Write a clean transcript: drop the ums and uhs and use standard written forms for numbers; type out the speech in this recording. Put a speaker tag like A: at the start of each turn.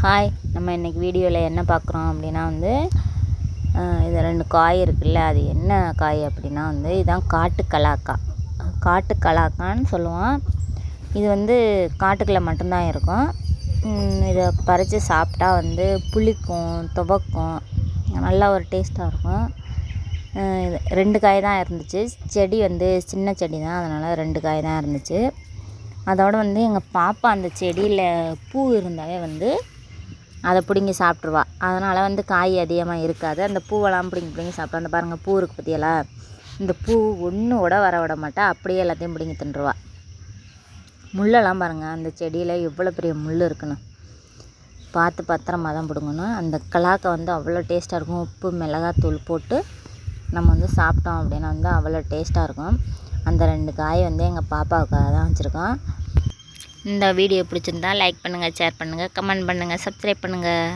A: Hi, நம்ம இன்றைக்கி வீடியோவில் என்ன பார்க்குறோம் அப்படின்னா இது 2 காய் இருக்குல்ல, அது என்ன காய் அப்படின்னா இதுதான் காட்டு கலாக்கான்னு சொல்லுவோம். இது காட்டுக்குள்ளே மட்டும்தான் இருக்கும். இதை பறித்து சாப்பிட்டா புளிக்கும், துவக்கும், நல்லா ஒரு டேஸ்ட்டாக இருக்கும். இது 2 காய் தான் இருந்துச்சு. செடி சின்ன செடி தான், அதனால் 2 காய் தான் இருந்துச்சு. அதோடு எங்கள் பாப்பா அந்த செடியில் பூ இருந்தாலே அதை பிடுங்கி சாப்பிட்ருவா. அதனால் காய் அதிகமாக இருக்காது. அந்த பூவெல்லாம் பிடுங்கி சாப்பிட்டா அந்த பாருங்கள், பூ இருக்குது பற்றியெல்லாம், இந்த பூ ஒன்று கூட வர விட மாட்டா, அப்படியே எல்லாத்தையும் பிடுங்கி தின்றுவா. முள்ளெல்லாம் பாருங்கள், அந்த செடியில் எவ்வளோ பெரிய முள் இருக்குன்னு பார்த்து பத்திரமா தான் பிடுங்கணும். அந்த கலாக்கை அவ்வளோ டேஸ்ட்டாக இருக்கும். உப்பு மிளகாத்தூள் போட்டு நம்ம சாப்பிட்டோம் அப்படின்னா அவ்வளோ டேஸ்ட்டாக இருக்கும். அந்த 2 காய் எங்கள் பாப்பாவுக்காக தான் வச்சுருக்கோம். இந்த வீடியோ பிடிச்சிருந்தா லைக் பண்ணுங்கள், ஷேர் பண்ணுங்கள், கமெண்ட் பண்ணுங்கள், சப்ஸ்கிரைப் பண்ணுங்கள்.